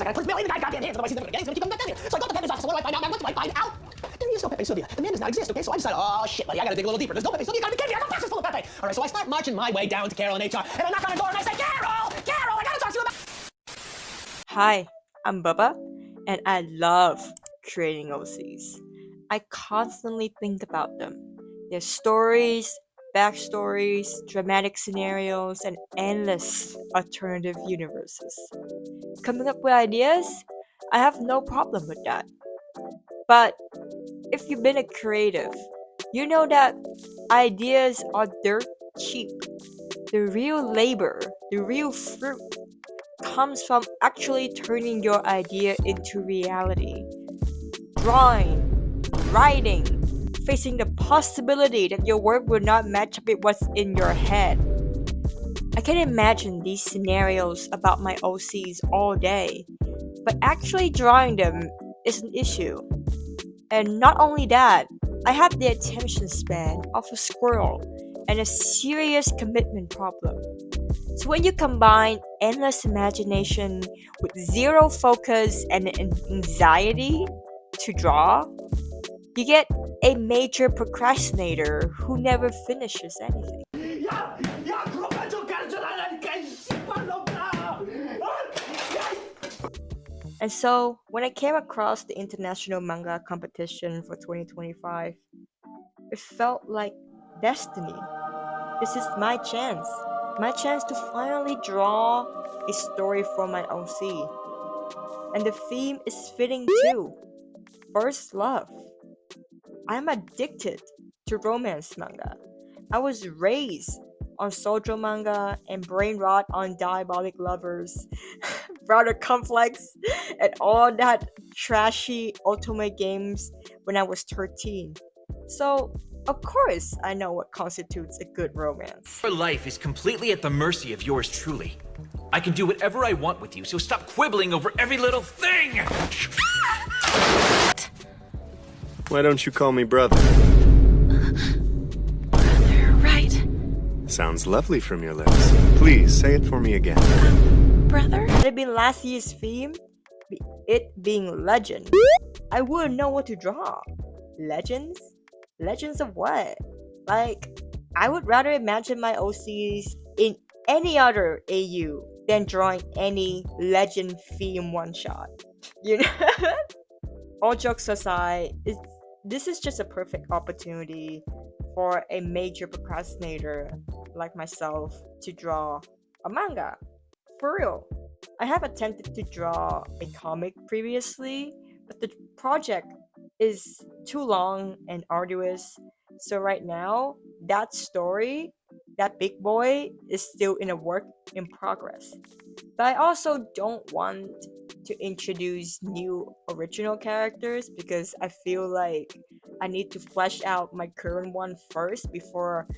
I gotta put his mail in the guy's goddamn hands, otherwise he's never gonna get it. He's gonna keep coming back down here. So I go to the Pepe's office. What do I find out? What do I find out? There is no Pepe Sylvia. The man does not exist, okay? So I decided, oh shit, buddy, I gotta dig a little deeper. There's no Pepe Sylvia. You gotta be kidding me. I got boxes full of Pepe. All right, so I start marching my way down to Carol and HR, and I knock on the door and I say, Carol, I gotta talk to you about. Hi, I'm Bubba, and I love creating OCs. I constantly think about them. Their stories, backstories, dramatic scenarios, and endless alternative universes. Coming up with ideas? I have no problem with that. But if you've been a creative, you know that ideas are dirt cheap. The real labor, the real fruit, comes from actually turning your idea into reality. Drawing, writing, facing the possibility that your work will not match up with what's in your head. I can imagine these scenarios about my OCs all day, but actually drawing them is an issue. And not only that, I have the attention span of a squirrel and a serious commitment problem. So when you combine endless imagination with zero focus and anxiety to draw, you get a major procrastinator who never finishes anything. And so, when I came across the International Manga Competition for 2025, it felt like destiny. This is my chance to finally draw a story for my OC. And the theme is fitting too. First love. I'm addicted to romance manga. I was raised on Sojo manga and brain rot on Diabolic Lovers, Brother Complex, and all that trashy Otome games when I was 13. So, of course, I know what constitutes a good romance. Your life is completely at the mercy of yours truly. I can do whatever I want with you, so stop quibbling over every little thing! Why don't you call me brother? Brother, right? Sounds lovely from your lips. Please, say it for me again. Brother? Had it been last year's theme, it being legend, I wouldn't know what to draw. Legends? Legends of what? Like, I would rather imagine my OCs in any other AU than drawing any legend theme one-shot. You know? All jokes aside, this is just a perfect opportunity for a major procrastinator like myself to draw a manga. For real. I have attempted to draw a comic previously, but the project is too long and arduous. So right now, that story, that big boy, is still in a work in progress. But I also don't want to introduce new original characters because I feel like I need to flesh out my current one first before,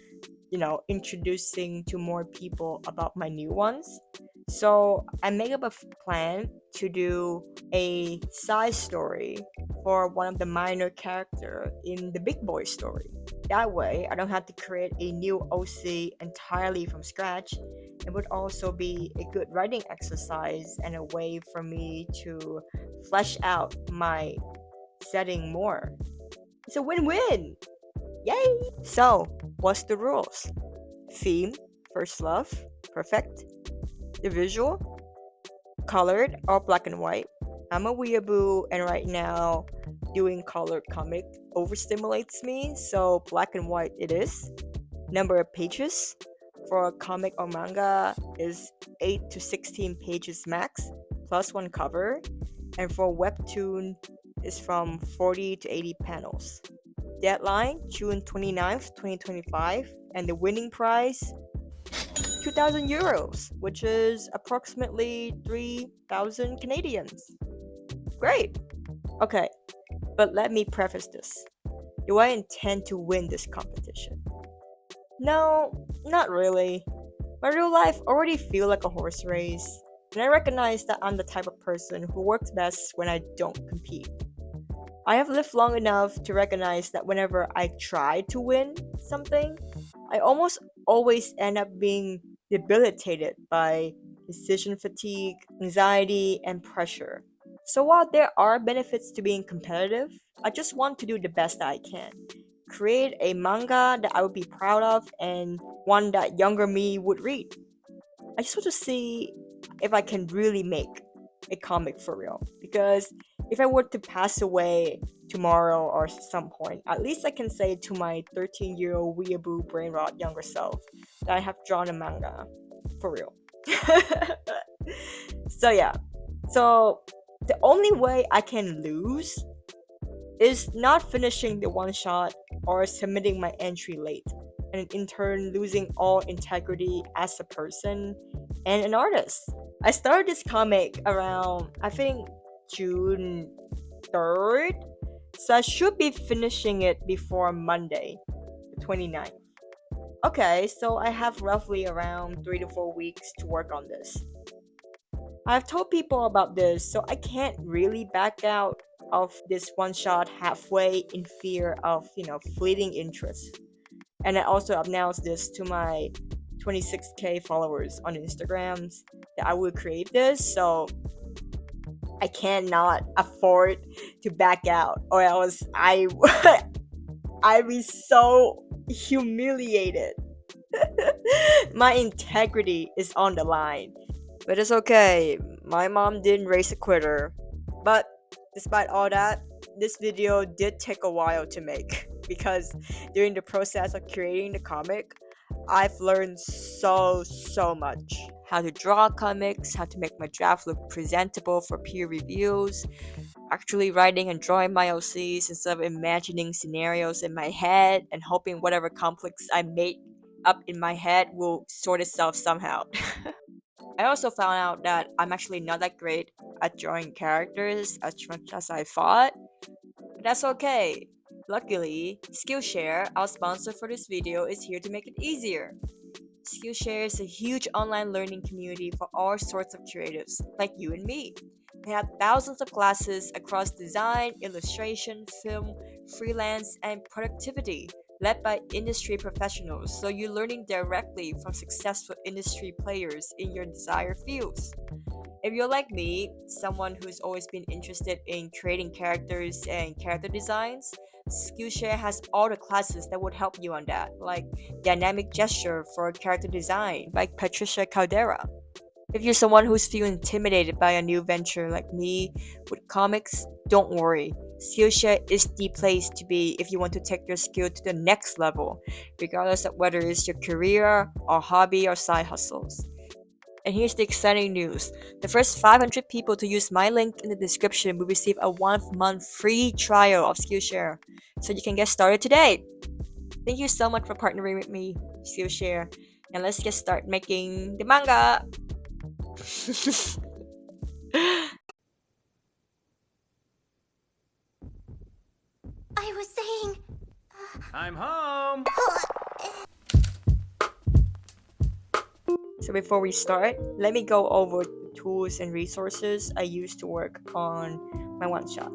introducing to more people about my new ones. So I make up a plan to do a side story for one of the minor character in the big boy story. That way, I don't have to create a new OC entirely from scratch. It would also be a good writing exercise and a way for me to flesh out my setting more. It's a win-win! Yay! So, what's the rules? Theme, first love, perfect. The visual, colored or black and white. I'm a weeaboo, and right now doing colored comic overstimulates me, so black and white it is. Number of pages for a comic or manga is 8 to 16 pages max, plus one cover, and for webtoon is from 40 to 80 panels. Deadline June 29th, 2025, and the winning prize 2,000 euros, which is approximately 3,000 Canadians. Great! Okay, but let me preface this. Do I intend to win this competition? No, not really. My real life already feels like a horse race, and I recognize that I'm the type of person who works best when I don't compete. I have lived long enough to recognize that whenever I try to win something, I almost always end up being debilitated by decision fatigue, anxiety, and pressure. So while there are benefits to being competitive, I just want to do the best that I can. Create a manga that I would be proud of and one that younger me would read. I just want to see if I can really make a comic for real. Because if I were to pass away tomorrow or some point, at least I can say to my 13-year-old weeaboo brain rot younger self that I have drawn a manga for real. So yeah. So the only way I can lose is not finishing the one shot or submitting my entry late, and in turn losing all integrity as a person and an artist. I started this comic around, I think, June 3rd, so I should be finishing it before Monday, the 29th. Okay, so I have roughly around 3 to 4 weeks to work on this. I've told people about this, so I can't really back out of this one shot halfway in fear of, fleeting interest. And I also announced this to my 26k followers on Instagrams that I will create this, so I cannot afford to back out, or else I'd be so humiliated. My integrity is on the line. But it's okay, my mom didn't raise a quitter. But despite all that, this video did take a while to make because during the process of creating the comic, I've learned so much. How to draw comics, how to make my draft look presentable for peer reviews, actually writing and drawing my OCs instead of imagining scenarios in my head and hoping whatever conflicts I made up in my head will sort itself somehow. I also found out that I'm actually not that great at drawing characters as much as I thought. But that's okay. Luckily, Skillshare, our sponsor for this video, is here to make it easier. Skillshare is a huge online learning community for all sorts of creatives, like you and me. They have thousands of classes across design, illustration, film, freelance, and productivity, led by industry professionals, so you're learning directly from successful industry players in your desired fields. If you're like me, someone who's always been interested in creating characters and character designs, Skillshare has all the classes that would help you on that, like Dynamic Gesture for Character Design by Patricia Caldera. If you're someone who's feeling intimidated by a new venture like me with comics, don't worry. Skillshare is the place to be if you want to take your skill to the next level, regardless of whether it's your career or hobby or side hustles. And here's the exciting news. The first 500 people to use my link in the description will receive a 1-month free trial of Skillshare, so you can get started today. Thank you so much for partnering with me, Skillshare, and let's get started making the manga. I was saying. I'm home! So before we start, let me go over the tools and resources I used to work on my one-shot.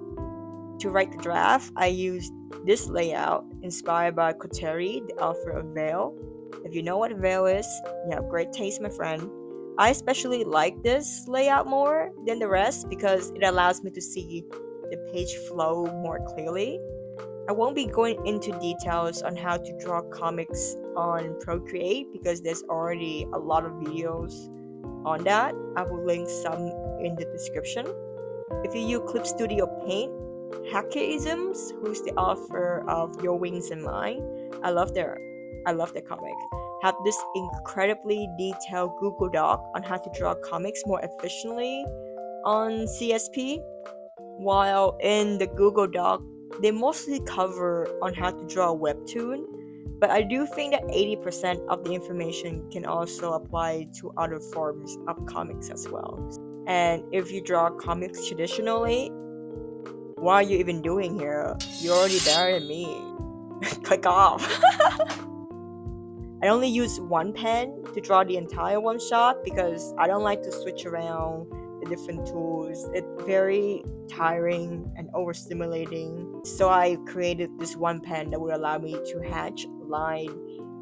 To write the draft, I used this layout inspired by Koteri, the author of Veil. If you know what Veil is, you have great taste, my friend. I especially like this layout more than the rest because it allows me to see the page flow more clearly. I won't be going into details on how to draw comics on Procreate because there's already a lot of videos on that. I will link some in the description. If you use Clip Studio Paint, Hackeisms, who's the author of Your Wings and Mine, I love their comic, have this incredibly detailed Google Doc on how to draw comics more efficiently on CSP. While in the Google Doc, they mostly cover on how to draw a webtoon, but I do think that 80% of the information can also apply to other forms of comics as well. And if you draw comics traditionally, what are you even doing here? You're already better than me. Click off. I only use one pen to draw the entire one shot because I don't like to switch around the different tools. It's very tiring and overstimulating. So I created this one pen that would allow me to hatch, line,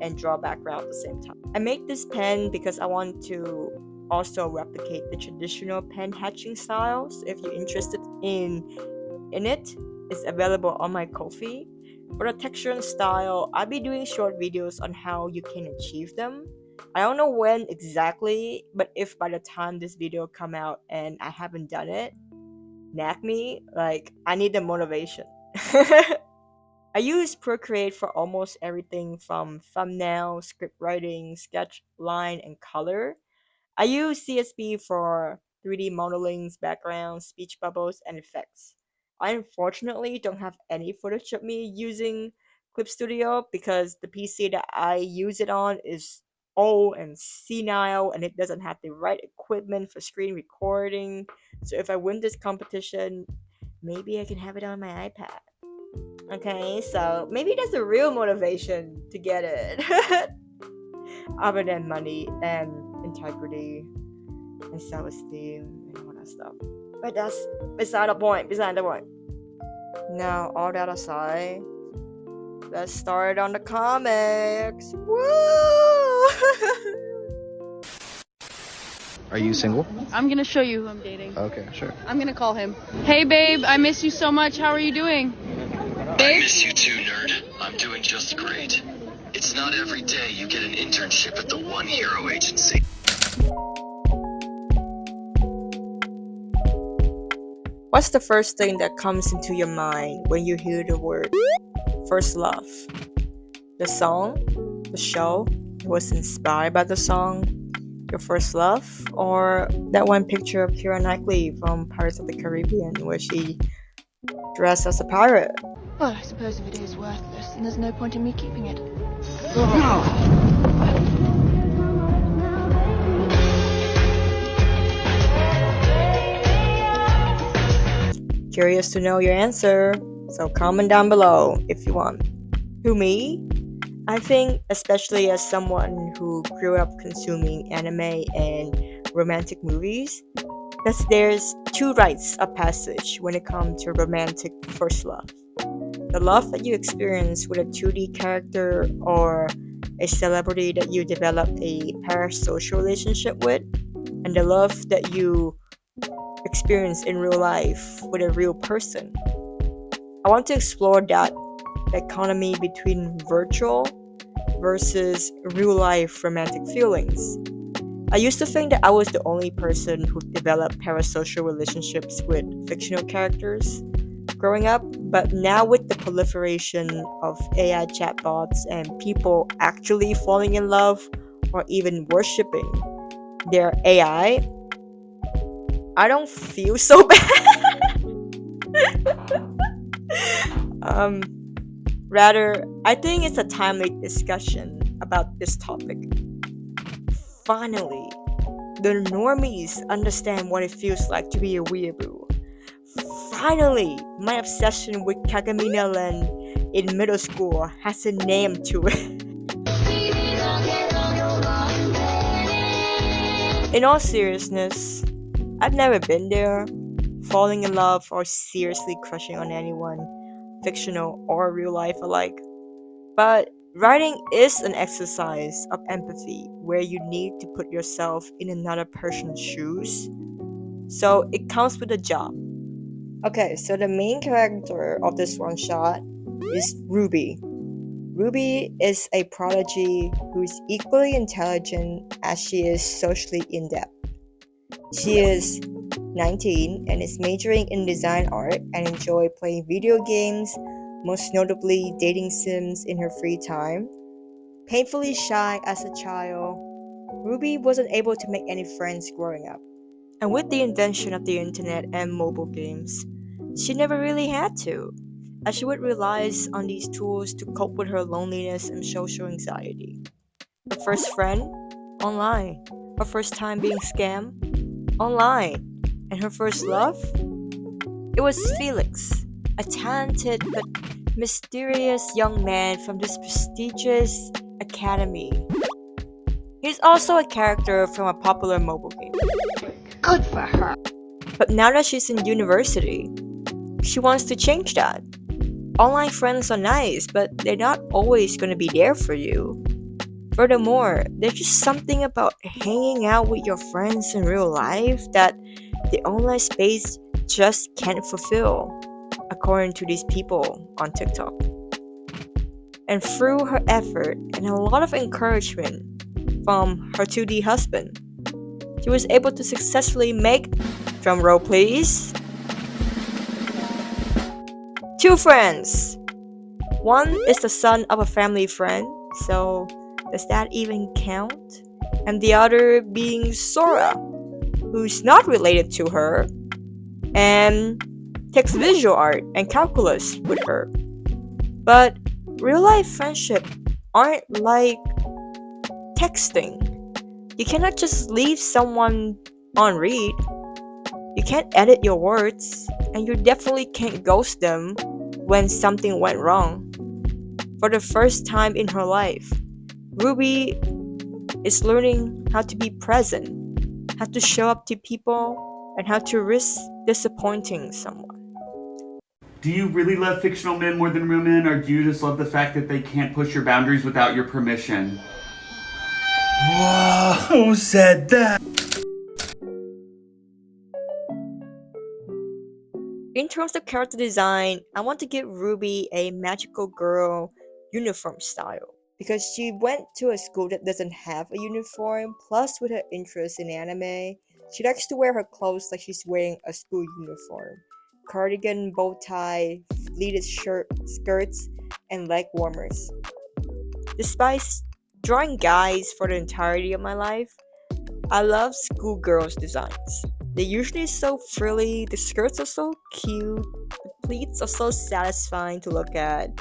and draw background at the same time. I made this pen because I want to also replicate the traditional pen hatching styles. If you're interested in it, it's available on my Ko-fi. For the texture and style, I'll be doing short videos on how you can achieve them. I don't know when exactly, but if by the time this video come out and I haven't done it, nag me, like I need the motivation. I use Procreate for almost everything from thumbnail, script writing, sketch, line, and color. I use CSP for 3D modelings, backgrounds, speech bubbles, and effects. I unfortunately don't have any footage of me using Clip Studio because the PC that I use it on is old and senile and it doesn't have the right equipment for screen recording. So if I win this competition, maybe I can have it on my iPad. Okay, so maybe that's the real motivation to get it. Other than money and integrity and self-esteem and all that stuff. But that's beside the point. Now, all that aside, let's start on the comics. Woo! Are you single? I'm gonna show you who I'm dating. Okay, sure. I'm gonna call him. Hey babe, I miss you so much. How are you doing? I miss you too, nerd. I'm doing just great. It's not every day you get an internship at the One Hero Agency. What's the first thing that comes into your mind when you hear the word first love? The song? The show that was inspired by the song? Your first love? Or that one picture of Keira Knightley from Pirates of the Caribbean where she dressed as a pirate? Well, I suppose if it is worthless, then there's no point in me keeping it. Curious to know your answer, so comment down below if you want. To me, I think, especially as someone who grew up consuming anime and romantic movies, that there's two rites of passage when it comes to romantic first love. The love that you experience with a 2D character or a celebrity that you develop a parasocial relationship with, and the love that you experience in real life with a real person. I want to explore that dichotomy between virtual versus real life romantic feelings. I used to think that I was the only person who developed parasocial relationships with fictional characters growing up, but now with the proliferation of AI chatbots and people actually falling in love or even worshipping their AI, I don't feel so bad. Rather, I think it's a timely discussion about this topic. Finally, the normies understand what it feels like to be a weeaboo. Finally, my obsession with Kagamina Len in middle school has a name to it. In all seriousness, I've never been there, falling in love or seriously crushing on anyone, fictional or real life alike. But writing is an exercise of empathy where you need to put yourself in another person's shoes. So it comes with a job. Okay, so the main character of this one shot is Ruby. Ruby is a prodigy who is equally intelligent as she is socially inept. She is 19 and is majoring in design art and enjoy playing video games, most notably dating sims in her free time. Painfully shy as a child, Ruby wasn't able to make any friends growing up. And with the invention of the internet and mobile games, she never really had to, as she would rely on these tools to cope with her loneliness and social anxiety. Her first friend? Online. Her first time being scammed? Online. And her first love? It was Felix, a talented but mysterious young man from this prestigious academy. He's also a character from a popular mobile game. Good for her. But now that she's in university, she wants to change that. Online friends are nice, but they're not always going to be there for you. Furthermore, there's just something about hanging out with your friends in real life that the online space just can't fulfill, according to these people on TikTok. And through her effort and a lot of encouragement from her 2D husband, she was able to successfully make, drumroll please, 2 friends. One is the son of a family friend, so does that even count? And the other being Sora, who's not related to her, and takes visual art and calculus with her. But real life friendship aren't like texting. You cannot just leave someone on read. You can't edit your words, and you definitely can't ghost them when something went wrong. For the first time in her life, Ruby is learning how to be present, how to show up to people, and how to risk disappointing someone. Do you really love fictional men more than real men, or do you just love the fact that they can't push your boundaries without your permission? Whoa, who said that? In terms of character design, I want to give Ruby a magical girl uniform style because she went to a school that doesn't have a uniform, plus with her interest in anime, she likes to wear her clothes like she's wearing a school uniform. Cardigan, bow tie, pleated skirts, and leg warmers. Despite drawing guys for the entirety of my life, I love schoolgirls' designs. They're usually so frilly, the skirts are so cute, the pleats are so satisfying to look at,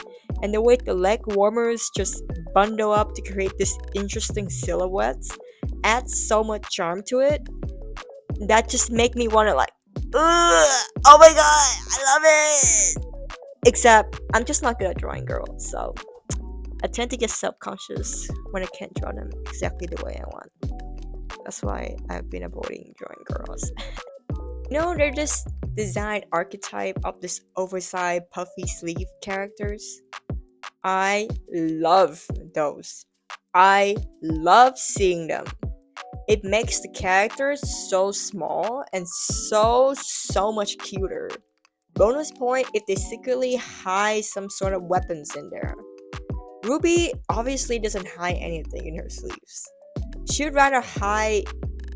and the way the leg warmers just bundle up to create this interesting silhouettes adds so much charm to it. That just make me want to like, ugh, oh my god, I love it! Except, I'm just not good at drawing girls, so I tend to get self-conscious when I can't draw them exactly the way I want. That's why I've been avoiding drawing girls. They're this design archetype of this oversized puffy sleeve characters. I love those. I love seeing them. It makes the characters so small and so much cuter. Bonus point if they secretly hide some sort of weapons in there. Ruby obviously doesn't hide anything in her sleeves. She'd rather hide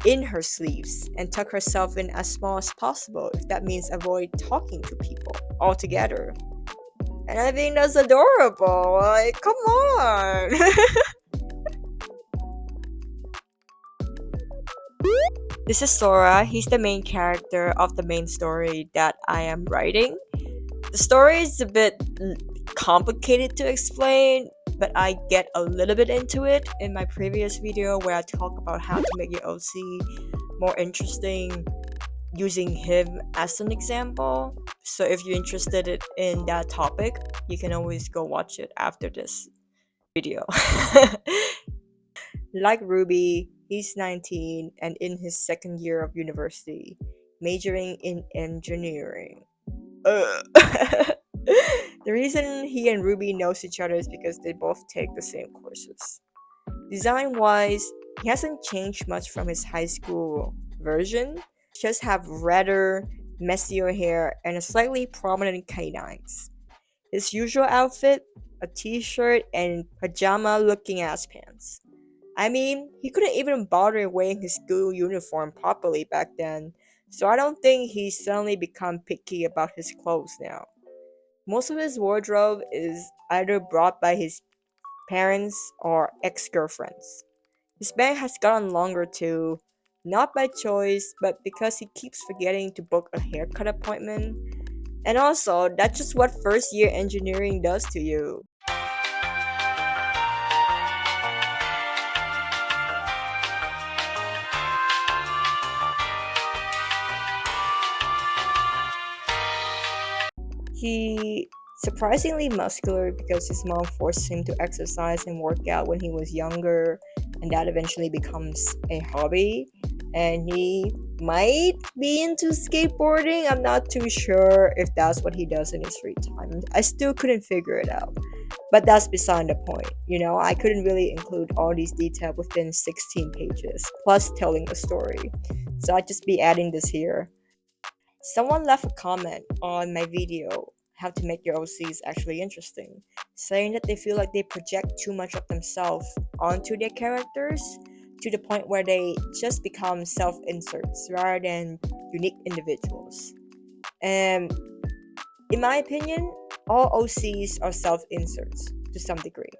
in her sleeves and tuck herself in as small as possible if that means avoid talking to people altogether. And I think that's adorable. Like, come on. This is Sora. He's the main character of the main story that I am writing. The story is a bit complicated to explain, but I get a little bit into it in my previous video where I talk about how to make your OC more interesting using him as an example. So if you're interested in that topic, you can always go watch it after this video. Like Ruby, he's 19 and in his second year of university, majoring in engineering. The reason he and Ruby knows each other is because they both take the same courses. Design-wise, he hasn't changed much from his high school version. Just have redder, messier hair and a slightly prominent canines. His usual outfit, a t-shirt and pajama-looking ass pants. I mean, he couldn't even bother wearing his school uniform properly back then, so I don't think he's suddenly become picky about his clothes now. Most of his wardrobe is either brought by his parents or ex-girlfriends. His bag has gotten longer too, not by choice, but because he keeps forgetting to book a haircut appointment. And also, that's just what first year engineering does to you. He surprisingly muscular because his mom forced him to exercise and work out when he was younger, and that eventually becomes a hobby. and he might be into skateboarding. I'm not too sure if that's what he does in his free time. I still couldn't figure it out. But that's beside the point. You know, I couldn't really include all these details within 16 pages, plus telling the story. So I'd just be adding this here. Someone left a comment on my video, how to make your OCs actually interesting, saying that they feel like they project too much of themselves onto their characters to the point where they just become self-inserts rather than unique individuals. And in my opinion, all OCs are self-inserts to some degree.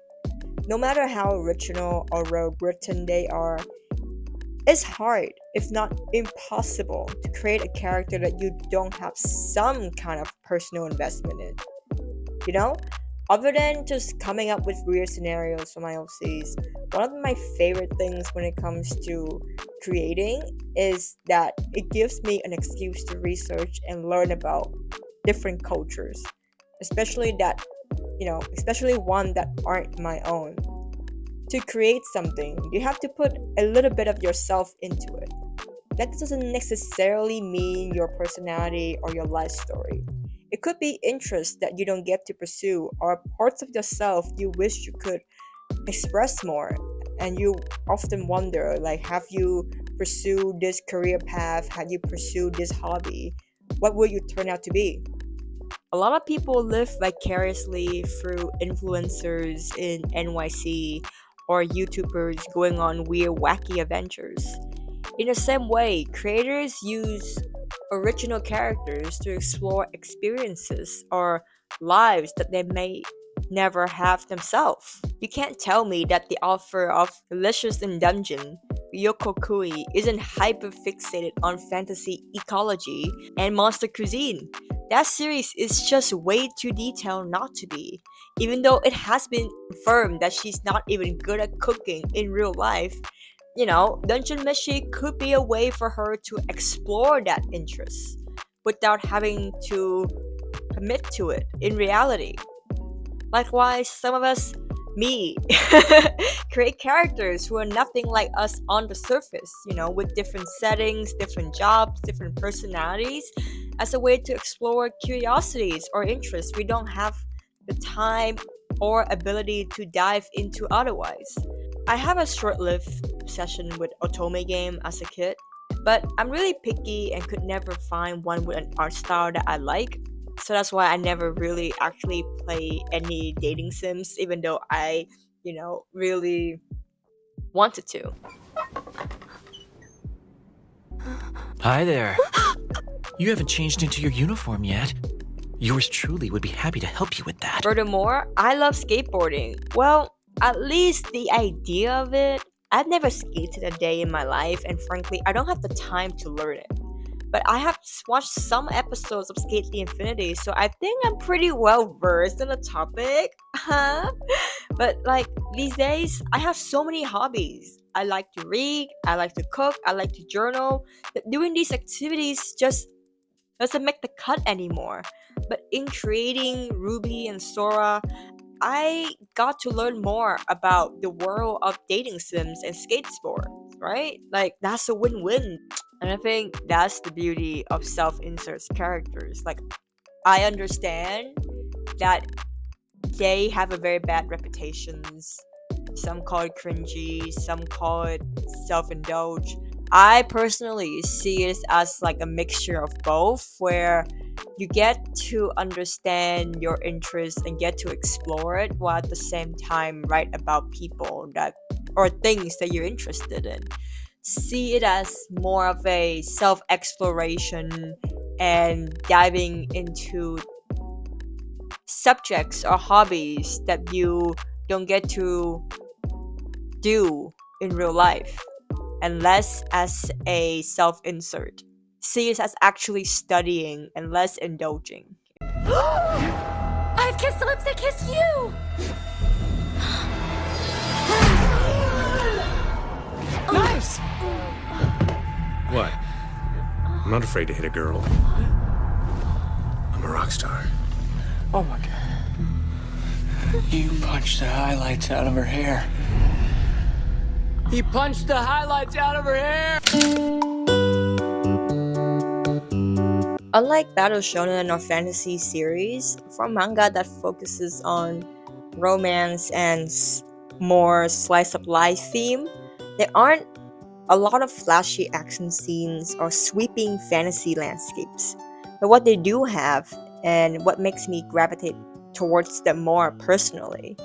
No matter how original or well-written they are, it's hard, if not impossible, to create a character that you don't have some kind of personal investment in. You know? Other than just coming up with weird scenarios for my OCs, one of my favorite things when it comes to creating is that it gives me an excuse to research and learn about different cultures, especially one that aren't my own. To create something, you have to put a little bit of yourself into it. That doesn't necessarily mean your personality or your life story. It could be interests that you don't get to pursue, or parts of yourself you wish you could express more. And you often wonder, like, have you pursued this career path? Have you pursued this hobby? What will you turn out to be? A lot of people live vicariously through influencers in NYC or YouTubers going on weird, wacky adventures. In the same way, creators use original characters to explore experiences or lives that they may never have themselves. You can't tell me that the author of Delicious in Dungeon, Yoko Kui, isn't hyper-fixated on fantasy ecology and monster cuisine. That series is just way too detailed not to be. Even though it has been confirmed that she's not even good at cooking in real life, you know, Dungeon Meshi could be a way for her to explore that interest without having to commit to it in reality. Likewise, some of us, me, create characters who are nothing like us on the surface, you know, with different settings, different jobs, different personalities, as a way to explore curiosities or interests we don't have the time or ability to dive into otherwise. I have a short-lived obsession with otome game as a kid, but I'm really picky and could never find one with an art style that I like. So that's why I never really actually play any dating sims, even though I, really wanted to. Hi there. You haven't changed into your uniform yet. Yours truly would be happy to help you with that. Furthermore, I love skateboarding. Well, at least the idea of it. I've never skated a day in my life, and frankly, I don't have the time to learn it. But I have watched some episodes of Skate the Infinity, so I think I'm pretty well versed in the topic. But like these days, I have so many hobbies. I like to read, I like to cook, I like to journal. But doing these activities just doesn't make the cut anymore. But in creating Ruby and Sora, I got to learn more about the world of dating sims and skate sports, right? Like, that's a win-win. And I think that's the beauty of self-inserts characters. Like, I understand that they have a very bad reputations. Some call it cringy, some call it self-indulge. I personally see it as like a mixture of both, where you get to understand your interests and get to explore it, while at the same time write about people that or things that you're interested in. See it as more of a self-exploration and diving into subjects or hobbies that you don't get to do in real life, and less as a self-insert. See it as actually studying and less indulging. I've kissed the lips that kissed you! Nice! What? I'm not afraid to hit a girl. I'm a rock star. Oh my god. You punched the highlights out of her hair. He punched the highlights out of her hair! Unlike battle shonen or fantasy series, for manga that focuses on romance and more slice of life theme, there aren't a lot of flashy action scenes or sweeping fantasy landscapes. But what they do have, and what makes me gravitate towards them more personally,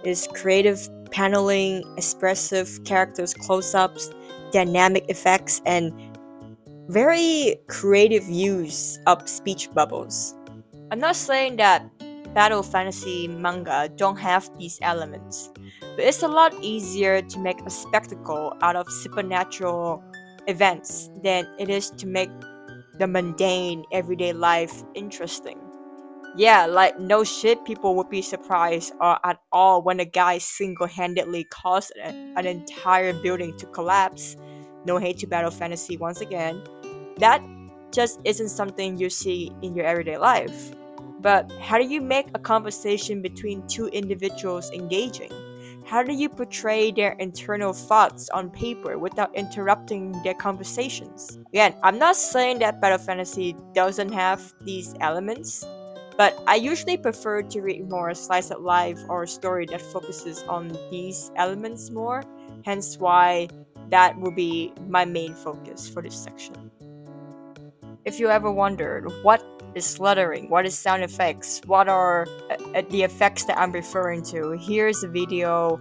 is creative paneling, expressive characters close-ups, dynamic effects, and very creative use of speech bubbles. I'm not saying that battle fantasy manga don't have these elements, but it's a lot easier to make a spectacle out of supernatural events than it is to make the mundane everyday life interesting. Yeah, like no shit, people would be surprised at all when a guy single-handedly caused an entire building to collapse. No hate to battle fantasy once again. That just isn't something you see in your everyday life. But how do you make a conversation between two individuals engaging? How do you portray their internal thoughts on paper without interrupting their conversations? Again, I'm not saying that battle fantasy doesn't have these elements, but I usually prefer to read more slice of life or a story that focuses on these elements more, hence why that will be my main focus for this section. If you ever wondered what is lettering, what is sound effects, what are the effects that I'm referring to, here's a video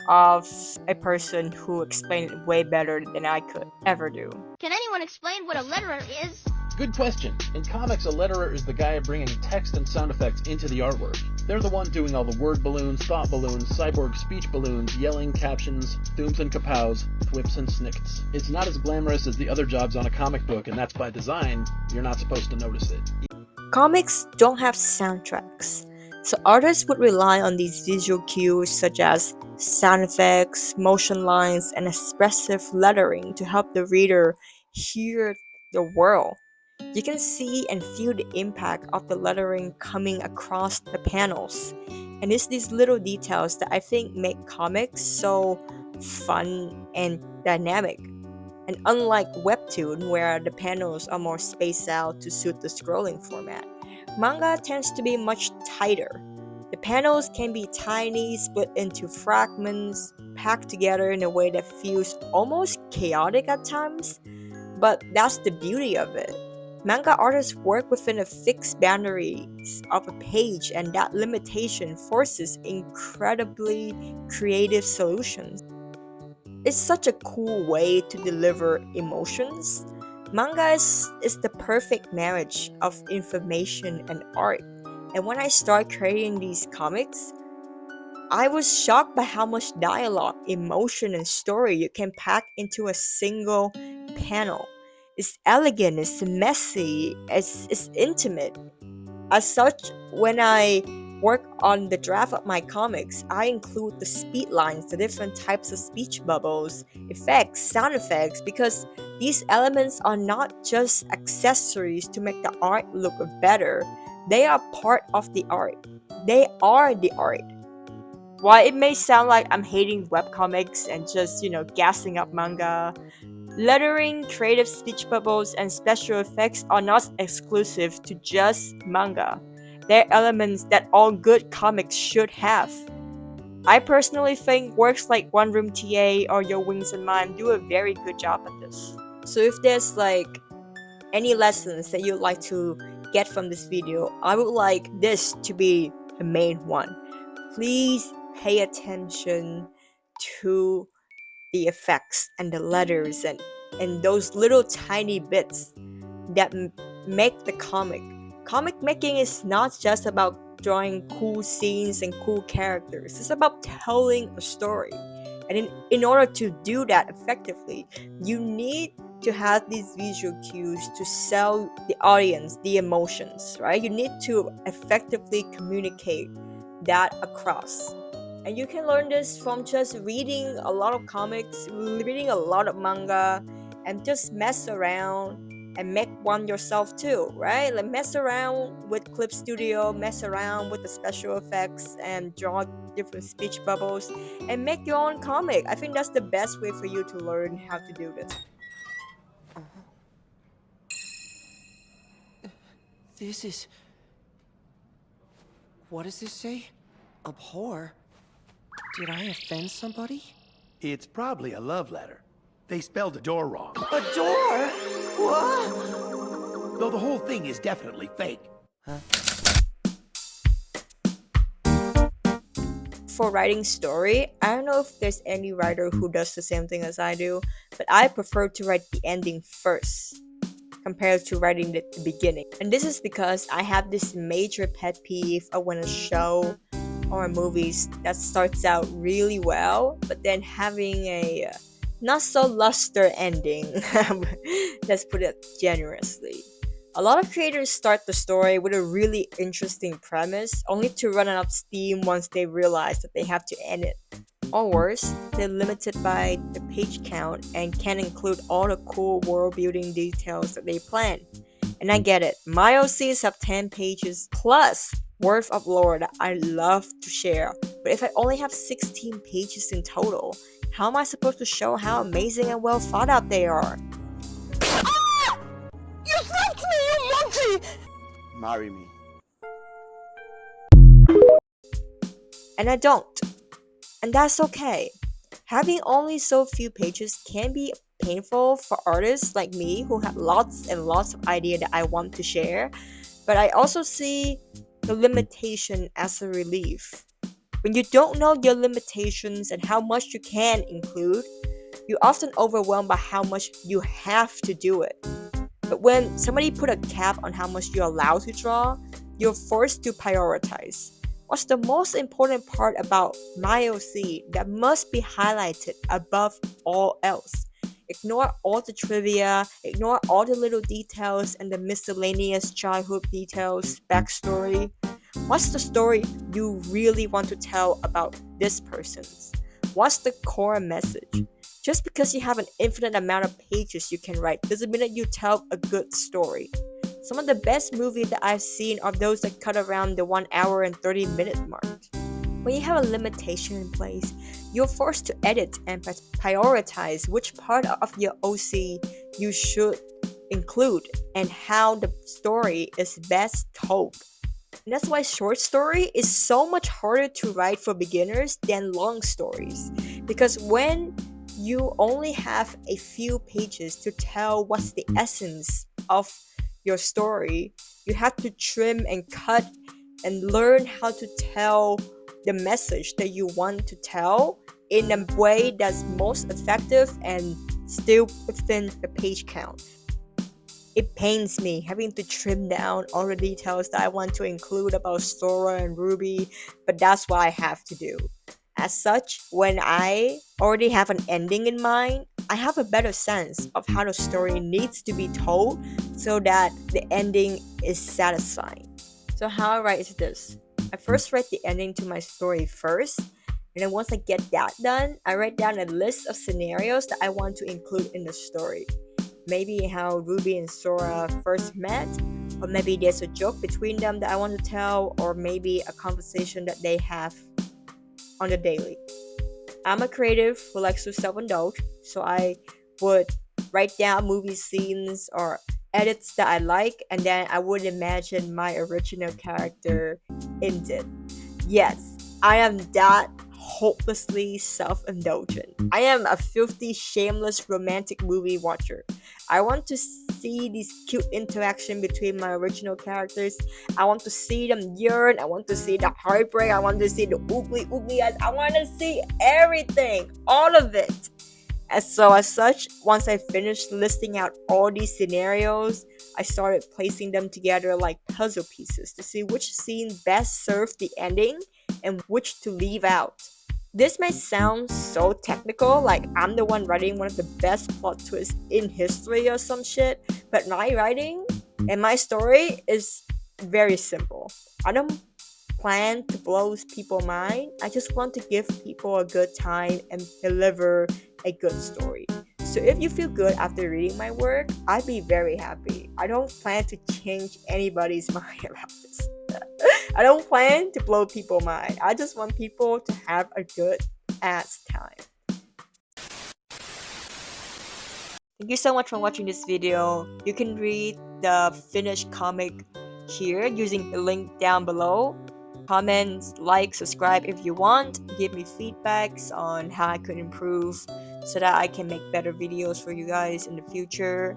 of a person who explained it way better than I could ever do. Can anyone explain what a letterer is? Good question. In comics, a letterer is the guy bringing text and sound effects into the artwork. They're the one doing all the word balloons, thought balloons, cyborg speech balloons, yelling, captions, thooms and kapows, thwips and snicks. It's not as glamorous as the other jobs on a comic book, and that's by design. You're not supposed to notice it. Comics don't have soundtracks, so artists would rely on these visual cues such as sound effects, motion lines, and expressive lettering to help the reader hear the world. You can see and feel the impact of the lettering coming across the panels. And it's these little details that I think make comics so fun and dynamic. And unlike Webtoon, where the panels are more spaced out to suit the scrolling format, manga tends to be much tighter. The panels can be tiny, split into fragments, packed together in a way that feels almost chaotic at times, but that's the beauty of it. Manga artists work within a fixed boundaries of a page, and that limitation forces incredibly creative solutions. It's such a cool way to deliver emotions. Manga is the perfect marriage of information and art. And when I started creating these comics, I was shocked by how much dialogue, emotion, and story you can pack into a single panel. It's elegant, it's messy, it's intimate. As such, when I work on the draft of my comics, I include the speed lines, the different types of speech bubbles, effects, sound effects, because these elements are not just accessories to make the art look better. They are part of the art. They are the art. While it may sound like I'm hating webcomics and just, gassing up manga, lettering, creative speech bubbles, and special effects are not exclusive to just manga. They're elements that all good comics should have. I personally think works like One Room TA or Your Wings and Mine do a very good job at this. So if there's any lessons that you'd like to get from this video, I would like this to be the main one. Please pay attention to the effects and the letters and those little tiny bits that make the comic. Comic making is not just about drawing cool scenes and cool characters. It's about telling a story. And in order to do that effectively, you need to have these visual cues to sell the audience the emotions, right? You need to effectively communicate that across. And you can learn this from just reading a lot of comics, reading a lot of manga, and just mess around and make one yourself too, right? Like mess around with Clip Studio, mess around with the special effects, and draw different speech bubbles, and make your own comic. I think that's the best way for you to learn how to do this. This is... What does this say? Abhor? Did I offend somebody? It's probably a love letter. They spelled the door wrong. A door? What? Though the whole thing is definitely fake. Huh? For writing story, I don't know if there's any writer who does the same thing as I do, but I prefer to write the ending first compared to writing the beginning. And this is because I have this major pet peeve of when a show or a movie that starts out really well, but then having a not so luster ending. Let's put it generously. A lot of creators start the story with a really interesting premise, only to run out of steam once they realize that they have to end it. Or worse, they're limited by the page count and can't include all the cool world building details that they plan. And I get it, my OCs have 10 pages plus worth of lore that I love to share, but if I only have 16 pages in total, how am I supposed to show how amazing and well thought out they are? Ah! You slapped me, you monkey! Marry me. And I don't. And that's okay. Having only so few pages can be painful for artists like me who have lots and lots of ideas that I want to share, but I also see the limitation as a relief. When you don't know your limitations and how much you can include, you're often overwhelmed by how much you have to do it. But when somebody put a cap on how much you're allowed to draw, you're forced to prioritize. What's the most important part about my OC that must be highlighted above all else? Ignore all the trivia, ignore all the little details and the miscellaneous childhood details, backstory. What's the story you really want to tell about this person's? What's the core message? Just because you have an infinite amount of pages you can write doesn't mean that you tell a good story. Some of the best movies that I've seen are those that cut around the 1 hour and 30-minute mark. When you have a limitation in place, you're forced to edit and prioritize which part of your OC you should include and how the story is best told. And that's why short story is so much harder to write for beginners than long stories. Because when you only have a few pages to tell what's the essence of your story, you have to trim and cut and learn how to tell the message that you want to tell in a way that's most effective and still within the page count. It pains me having to trim down all the details that I want to include about Sora and Ruby, but that's what I have to do. As such, when I already have an ending in mind, I have a better sense of how the story needs to be told so that the ending is satisfying. So how I write is this. I first write the ending to my story first, and then once I get that done, I write down a list of scenarios that I want to include in the story. Maybe how Ruby and Sora first met, or maybe there's a joke between them that I want to tell, or maybe a conversation that they have on the daily. I'm a creative who likes to self-indulge, so I would write down movie scenes or edits that I like, and then I would imagine my original character in it. Yes, I am that hopelessly self-indulgent. I am a filthy, shameless romantic movie watcher. I want to see these cute interaction between my original characters. I want to see them yearn. I want to see the heartbreak. I want to see the oogly eyes. I want to see everything, all of it. And so as such, once I finished listing out all these scenarios, I started placing them together like puzzle pieces to see which scene best served the ending and which to leave out. This may sound so technical, like I'm the one writing one of the best plot twists in history or some shit, but my writing and my story is very simple. I don't plan to blow people's mind. I just want to give people a good time and deliver a good story. So if you feel good after reading my work, I'd be very happy. I don't plan to change anybody's mind about this. I don't plan to blow people's mind. I just want people to have a good ass time. Thank you so much for watching this video. You can read the finished comic here using the link down below. Comment, like, subscribe if you want. Give me feedbacks on how I could improve so that I can make better videos for you guys in the future.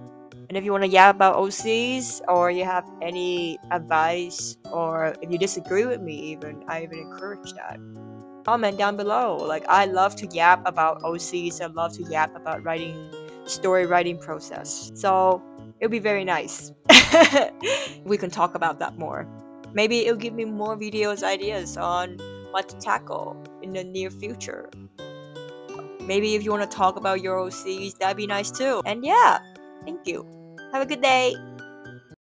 And if you want to yap about OCs, or you have any advice, or if you disagree with me even, I even encourage that. Comment down below. Like, I love to yap about OCs. I love to yap about story writing process. So it'll be very nice. We can talk about that more. Maybe it'll give me more videos ideas on what to tackle in the near future. Maybe if you want to talk about your OCs, that'd be nice too. And yeah, thank you. Have a good day.